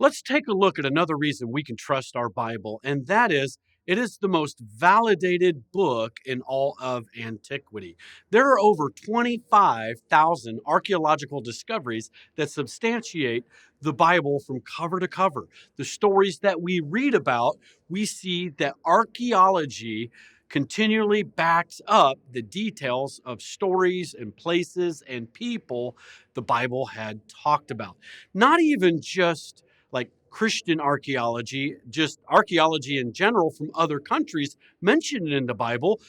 Let's take a look at another reason we can trust our Bible, and that is it is the most validated book in all of antiquity. There are over 25,000 archaeological discoveries that substantiate the Bible from cover to cover. The stories that we read about, we see that archaeology continually backs up the details of stories and places and people the Bible had talked about. Not even just like Christian archaeology, just archaeology in general from other countries mentioned in the Bible,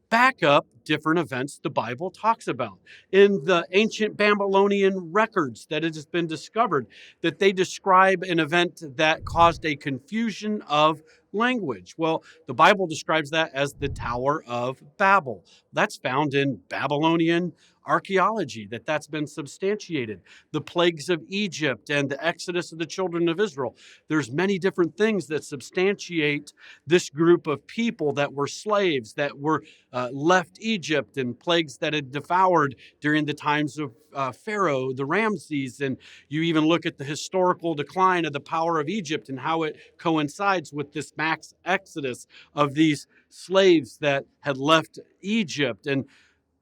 back up different events the Bible talks about. In the ancient Babylonian records that it has been discovered, that they describe an event that caused a confusion of language. Well, the Bible describes that as the Tower of Babel. That's found in Babylonian archaeology, that's been substantiated. The plagues of Egypt and the exodus of the children of Israel. There's many different things that substantiate this group of people that were slaves, that were left Egypt, and plagues that had devoured during the times of Pharaoh, the Ramses. And you even look at the historical decline of the power of Egypt and how it coincides with this mass exodus of these slaves that had left Egypt. And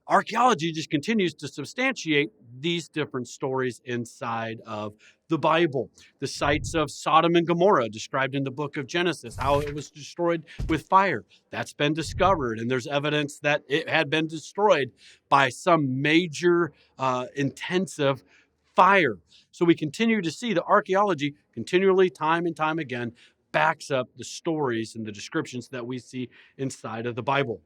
archaeology just continues to substantiate these different stories inside of the Bible. The sites of Sodom and Gomorrah, described in the book of Genesis, how it was destroyed with fire, that's been discovered. And there's evidence that it had been destroyed by some major intensive fire. So we continue to see the archaeology continually, time and time again, backs up the stories and the descriptions that we see inside of the Bible.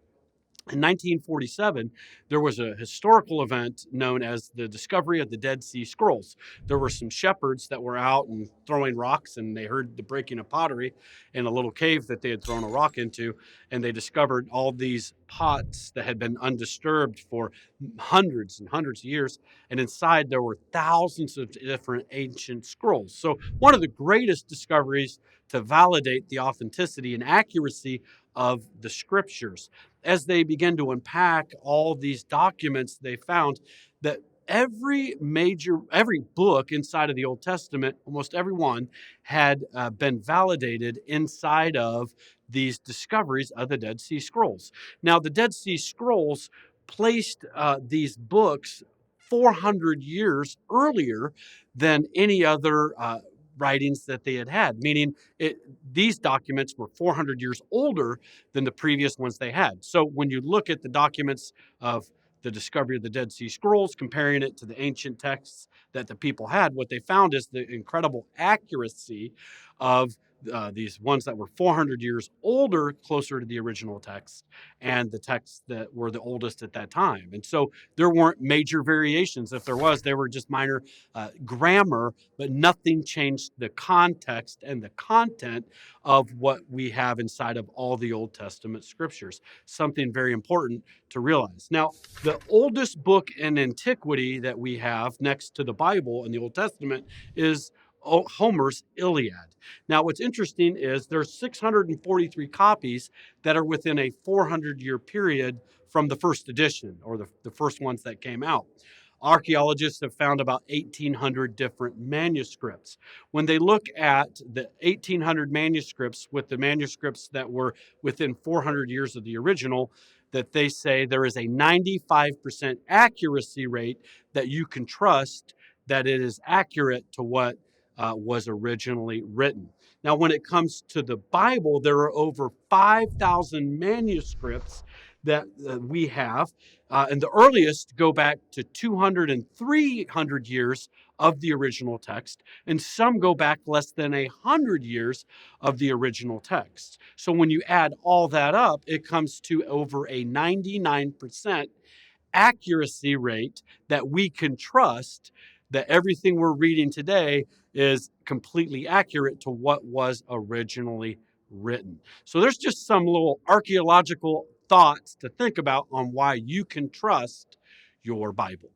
In 1947, there was a historical event known as the discovery of the Dead Sea Scrolls. There were some shepherds that were out and throwing rocks, and they heard the breaking of pottery in a little cave that they had thrown a rock into, and they discovered all these pots that had been undisturbed for hundreds and hundreds of years, and inside there were thousands of different ancient scrolls. So one of the greatest discoveries to validate the authenticity and accuracy of the scriptures. As they began to unpack all these documents, they found that every book inside of the Old Testament, almost every one, had been validated inside of these discoveries of the Dead Sea Scrolls. Now, the Dead Sea Scrolls placed these books 400 years earlier than any other writings that they had, meaning these documents were 400 years older than the previous ones they had. So when you look at the documents of the discovery of the Dead Sea Scrolls, comparing it to the ancient texts that the people had, what they found is the incredible accuracy of these ones that were 400 years older, closer to the original text, and the texts that were the oldest at that time. And so there weren't major variations. If there was, they were just minor grammar, but nothing changed the context and the content of what we have inside of all the Old Testament scriptures. Something very important to realize. Now, the oldest book in antiquity that we have next to the Bible in the Old Testament is Homer's Iliad. Now, what's interesting is there's 643 copies that are within a 400-year period from the first edition, or the first ones that came out. Archaeologists have found about 1,800 different manuscripts. When they look at the 1,800 manuscripts with the manuscripts that were within 400 years of the original, that they say there is a 95% accuracy rate that you can trust that it is accurate to what was originally written. Now, when it comes to the Bible, there are over 5,000 manuscripts that we have, and the earliest go back to 200 and 300 years of the original text, and some go back less than 100 years of the original text. So when you add all that up, it comes to over a 99% accuracy rate that we can trust that everything we're reading today is completely accurate to what was originally written. So there's just some little archaeological thoughts to think about on why you can trust your Bible.